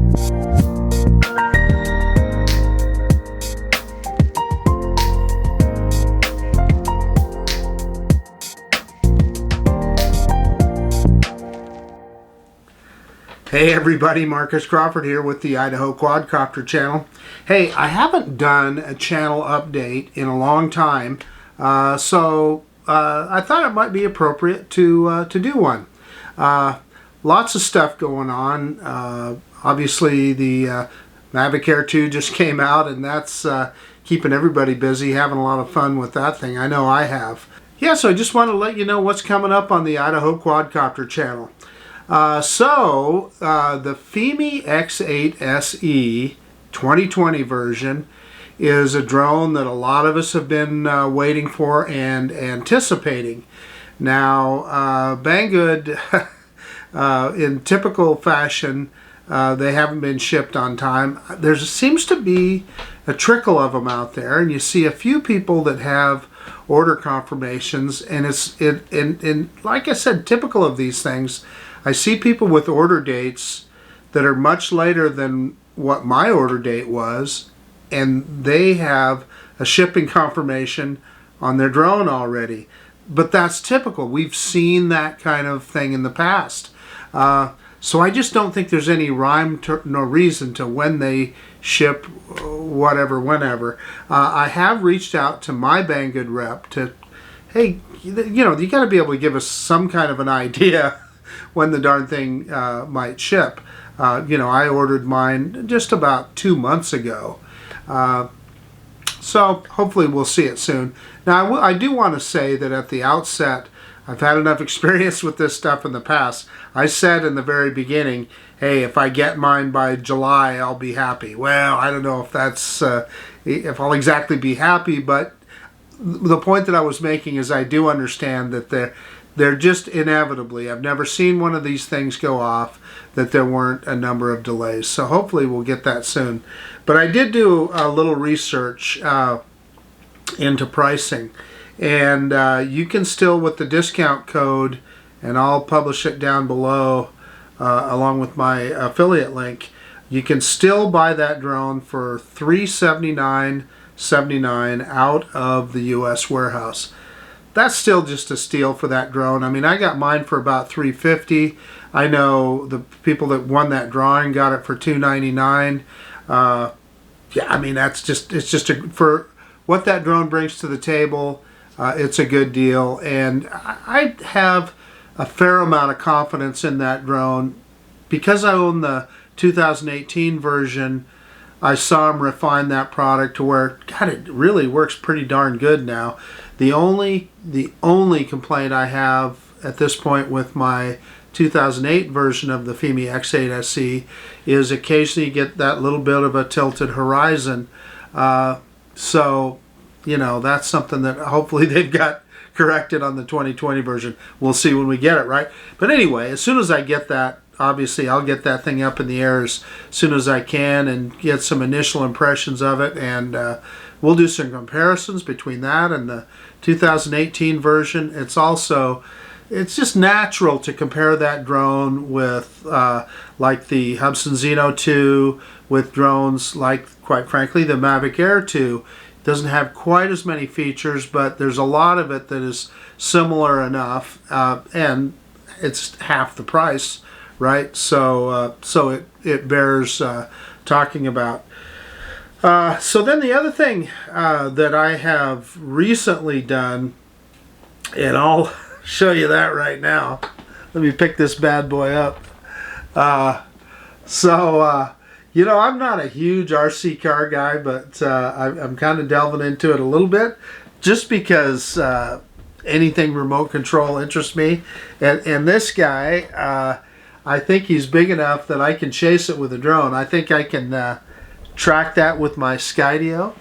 Hey everybody, Marcus Crawford here with the Idaho Quadcopter channel. Hey, I haven't done a channel update in a long time, so I thought it might be appropriate to do one. Lots of stuff going on. Obviously the Mavic Air 2 just came out, and that's keeping everybody busy, having a lot of fun with that thing. I know I have. Yeah, so I just want to let you know what's coming up on the Idaho Quadcopter channel. The Fimi X8 SE 2020 version is a drone that a lot of us have been waiting for and anticipating. Now, Banggood, in typical fashion, they haven't been shipped on time. There seems to be a trickle of them out there, and you see a few people that have order confirmations, and and like I said, typical of these things, I see people with order dates that are much later than what my order date was, and they have a shipping confirmation on their drone already. But that's typical. We've seen that kind of thing in the past. So I just don't think there's any rhyme nor reason to when they ship, whatever, whenever. I have reached out to my Banggood rep to, hey, you got to be able to give us some kind of an idea when the darn thing might ship. I ordered mine just about 2 months ago. So hopefully we'll see it soon. Now I do want to say that at the outset, I've had enough experience with this stuff in the past. I said in the very beginning, hey, if I get mine by July, I'll be happy. Well, I don't know if that's, if I'll exactly be happy, but the point that I was making is I do understand that they're just inevitably, I've never seen one of these things go off, that there weren't a number of delays. So hopefully we'll get that soon. But I did do a little research into pricing. And you can still, with the discount code, and I'll publish it down below along with my affiliate link, you can still buy that drone for $379.79 out of the US warehouse. That's still just a steal for that drone. I mean, I got mine for about $350. I know the people that won that drawing got it for $299. Yeah, I mean, it's just for what that drone brings to the table. It's a good deal, and I have a fair amount of confidence in that drone because I own the 2018 version. I saw them refine that product to where, God, it really works pretty darn good now. The only complaint I have at this point with my 2008 version of the Fimi X8 SE is occasionally you get that little bit of a tilted horizon. So, that's something that hopefully they've got corrected on the 2020 version. We'll see when we get it, right? But anyway, as soon as I get that, obviously I'll get that thing up in the air as soon as I can and get some initial impressions of it, and we'll do some comparisons between that and the 2018 version. It's just natural to compare that drone with like the Hubsan Zeno 2, with drones like, quite frankly, the Mavic Air 2. Doesn't have quite as many features, but there's a lot of it that is similar enough, and it's half the price, right? So it bears talking about. So then the other thing that I have recently done, and I'll show you that right now. Let me pick this bad boy up. I'm not a huge RC car guy, but I'm kind of delving into it a little bit just because anything remote control interests me. And this guy, I think he's big enough that I can chase it with a drone. I think I can track that with my Skydio,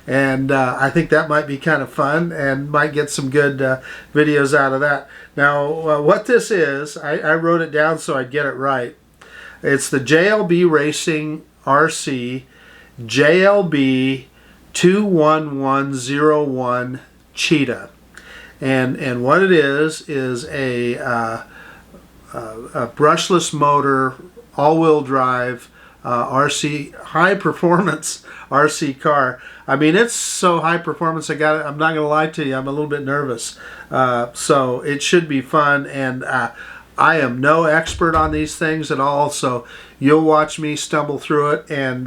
and I think that might be kind of fun and might get some good videos out of that. Now, what this is, I wrote it down so I'd get it right. It's the JLB Racing RC JLB 21101 Cheetah, and what it is a brushless motor, all-wheel drive RC, high performance RC car. I mean, it's so high performance. I'm not going to lie to you, I'm a little bit nervous. So it should be fun, and I am no expert on these things at all, so you'll watch me stumble through it, and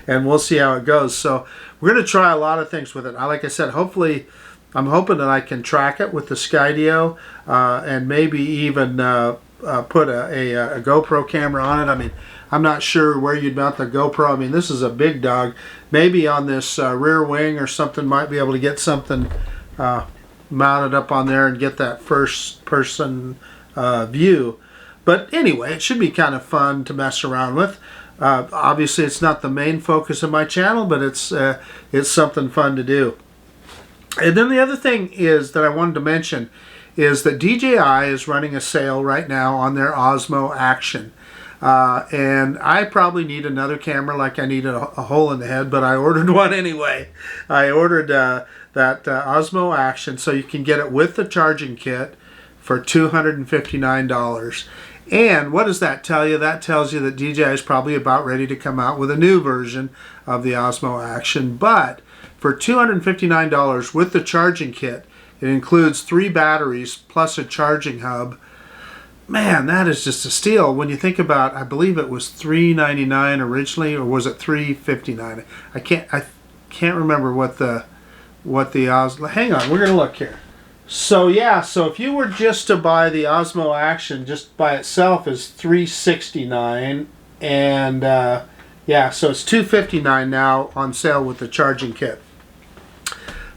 we'll see how it goes. So we're going to try a lot of things with it. Like I said, hopefully, I'm hoping that I can track it with the Skydio, and maybe even put a GoPro camera on it. I mean, I'm not sure where you'd mount the GoPro. I mean, this is a big dog. Maybe on this rear wing or something, might be able to get something mounted up on there and get that first person view. But anyway, it should be kind of fun to mess around with. Obviously, it's not the main focus of my channel, but it's something fun to do. And then the other thing is that I wanted to mention is that DJI is running a sale right now on their Osmo Action. And I probably need another camera, like I need a hole in the head, but I ordered one anyway. I ordered that Osmo Action, so you can get it with the charging kit for $259. And what does that tell you? That tells you that DJI is probably about ready to come out with a new version of the Osmo Action. But for $259 with the charging kit, it includes 3 batteries plus a charging hub. Man, that is just a steal when you think about, I believe it was $399 originally, or was it $359? I can't remember what the Osmo. Hang on, we're gonna look here. So yeah, so if you were just to buy the Osmo Action just by itself is $369, and yeah, so it's $259 now on sale with the charging kit.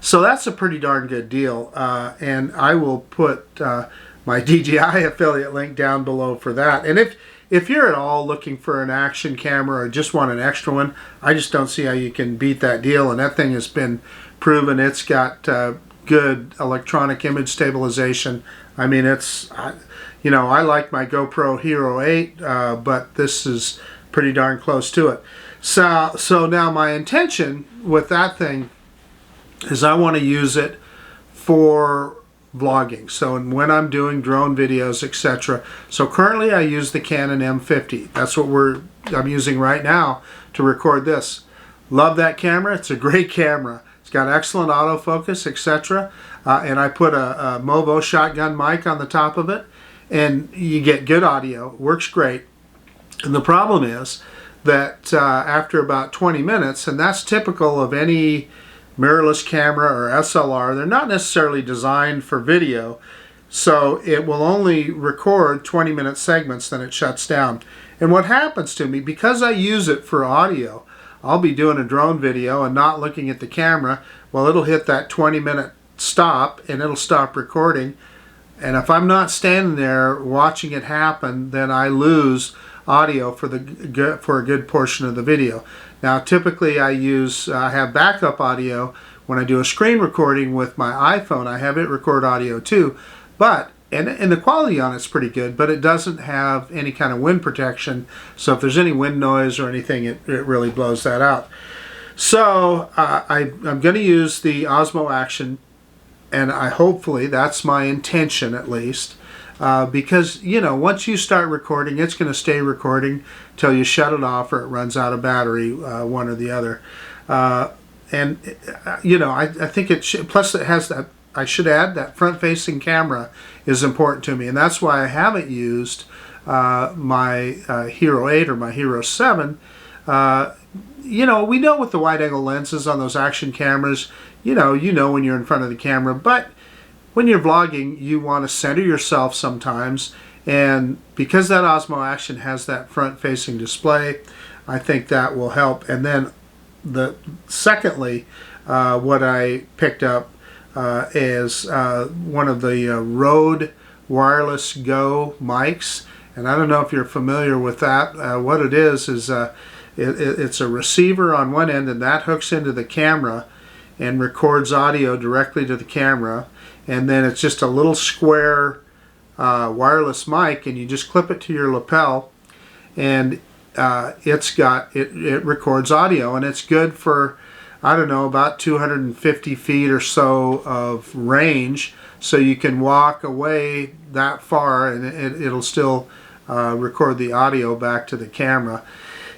So that's a pretty darn good deal, and I will put my DJI affiliate link down below for that. And if you're at all looking for an action camera or just want an extra one, I just don't see how you can beat that deal. And that thing has been proven. It's got good electronic image stabilization. I mean, it's, you know, I like my GoPro Hero 8, but this is pretty darn close to it. So now my intention with that thing is I want to use it for vlogging. So when I'm doing drone videos, etc. So currently I use the Canon M50. That's what I'm using right now to record this. Love that camera. It's a great camera. It's got excellent autofocus, etc. And I put a Movo shotgun mic on the top of it, and you get good audio. It works great. And the problem is that after about 20 minutes, and that's typical of any mirrorless camera or SLR, they're not necessarily designed for video, so it will only record 20-minute segments, then it shuts down. And what happens to me, because I use it for audio, I'll be doing a drone video and not looking at the camera, well, it'll hit that 20-minute stop and it'll stop recording, and if I'm not standing there watching it happen, then I lose audio for a good portion of the video. Now typically I have backup audio when I do a screen recording with my iPhone. I have it record audio too, but and the quality on it's pretty good, but it doesn't have any kind of wind protection, so if there's any wind noise or anything, it really blows that out. So I'm going to use the Osmo Action, and hopefully that's my intention at least. Because, you know, once you start recording, it's going to stay recording till you shut it off or it runs out of battery, one or the other. And, you know, I think it should, plus it has that, I should add, that front-facing camera is important to me. And that's why I haven't used my Hero 8 or my Hero 7. You know, we know with the wide-angle lenses on those action cameras, you know when you're in front of the camera, but when you're vlogging, you want to center yourself sometimes, and because that Osmo Action has that front-facing display, I think that will help. And then, secondly, what I picked up is one of the Rode Wireless Go mics, and I don't know if you're familiar with that. What it is it's a receiver on one end, and that hooks into the camera and records audio directly to the camera. And then it's just a little square wireless mic, and you just clip it to your lapel, and it records audio, and it's good for, I don't know, about 250 feet or so of range, so you can walk away that far and it'll still record the audio back to the camera.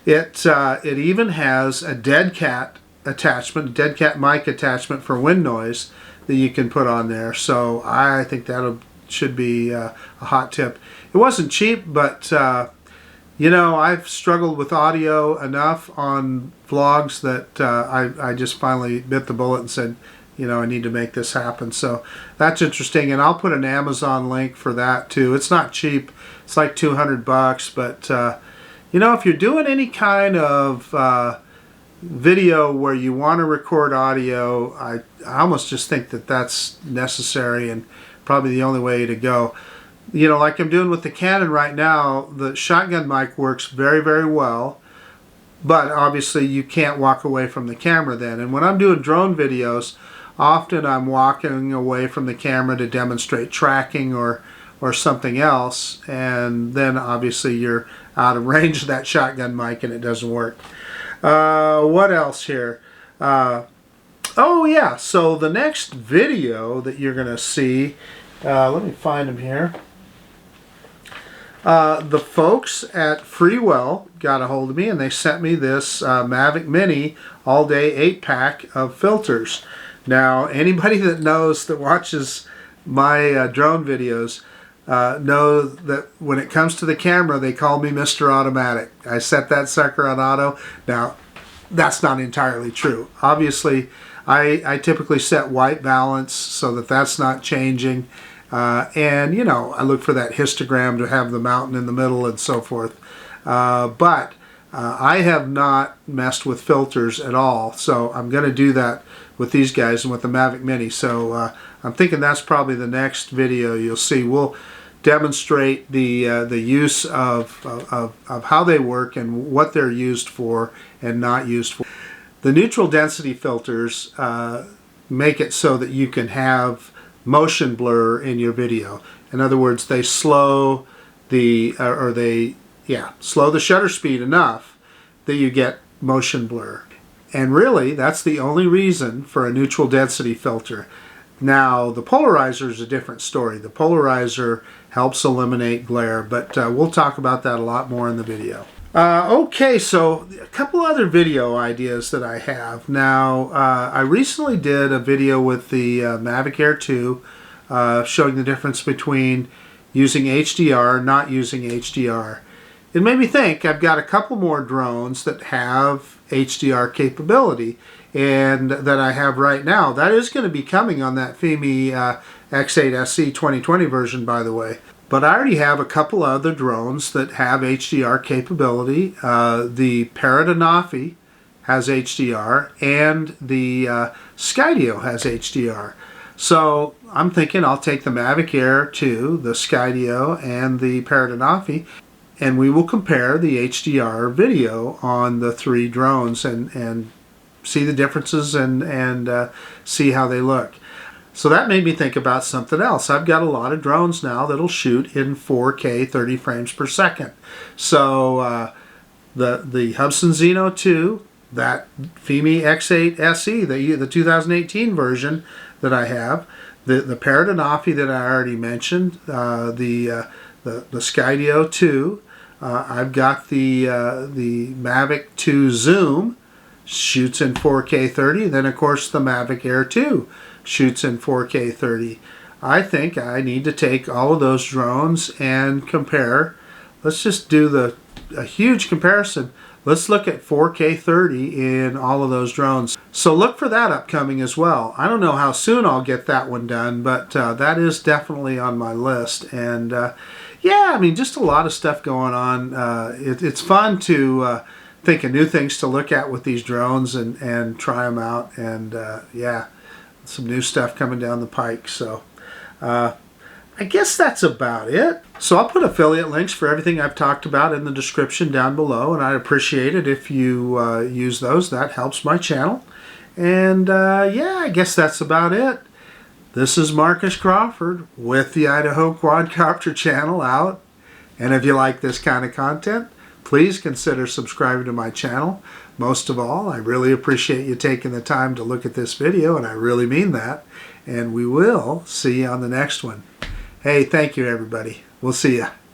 It even has a dead cat attachment, dead cat mic attachment for wind noise that you can put on there. So I think that should be a hot tip. It wasn't cheap, but you know, I've struggled with audio enough on vlogs that I just finally bit the bullet and said, you know, I need to make this happen. So that's interesting, and I'll put an Amazon link for that too. It's not cheap. It's like $200, but you know, if you're doing any kind of video where you want to record audio, I almost just think that that's necessary and probably the only way to go. You know, like I'm doing with the Canon right now, the shotgun mic works very, very well, but obviously you can't walk away from the camera then. And when I'm doing drone videos, often I'm walking away from the camera to demonstrate tracking or something else, and then obviously you're out of range of that shotgun mic and it doesn't work. What else here? Oh yeah, so the next video that you're going to see, let me find them here. The folks at Freewell got a hold of me and they sent me this Mavic Mini all-day 8-pack of filters. Now, anybody that watches my drone videos know that when it comes to the camera, they call me Mr. Automatic. I set that sucker on auto. Now, that's not entirely true. Obviously, I typically set white balance so that that's not changing. And, you know, I look for that histogram to have the mountain in the middle and so forth. But I have not messed with filters at all. So I'm going to do that with these guys and with the Mavic Mini. So I'm thinking that's probably the next video you'll see. We'll demonstrate the use of how they work and what they're used for and not used for. The neutral density filters make it so that you can have motion blur in your video. In other words, they slow the slow the shutter speed enough that you get motion blur. And really, that's the only reason for a neutral density filter. Now, the polarizer is a different story. The polarizer helps eliminate glare, but we'll talk about that a lot more in the video. Okay, so a couple other video ideas that I have. Now, I recently did a video with the Mavic Air 2 showing the difference between using HDR and not using HDR. It made me think I've got a couple more drones that have HDR capability and that I have right now. That is going to be coming on that Fimi X8 SE 2020 version, by the way. But I already have a couple other drones that have HDR capability. The Parrot Anafi has HDR and the Skydio has HDR. So I'm thinking I'll take the Mavic Air 2, the Skydio, and the Parrot Anafi, and we will compare the HDR video on the three drones and see the differences and see how they look. So that made me think about something else. I've got a lot of drones now that'll shoot in 4K 30 frames per second. So the Hubsan Xeno 2, that Fimi X8 SE, the 2018 version that I have, the Parrot Anafi that I already mentioned, the Skydio 2, I've got the Mavic 2 Zoom, shoots in 4K 30, then of course the Mavic Air 2 shoots in 4K 30. I think I need to take all of those drones and compare. Let's just do a huge comparison. Let's look at 4K 30 in all of those drones. So look for that upcoming as well. I don't know how soon I'll get that one done, but that is definitely on my list. And yeah, I mean, just a lot of stuff going on. It's fun to think of new things to look at with these drones and try them out. And yeah, some new stuff coming down the pike. So I guess that's about it. So I'll put affiliate links for everything I've talked about in the description down below, and I'd appreciate it if you use those. That helps my channel. And yeah, I guess that's about it. This is Marcus Crawford with the Idaho Quadcopter channel out. And if you like this kind of content, please consider subscribing to my channel. Most of all, I really appreciate you taking the time to look at this video, and I really mean that. And we will see you on the next one. Hey, thank you, everybody. We'll see ya.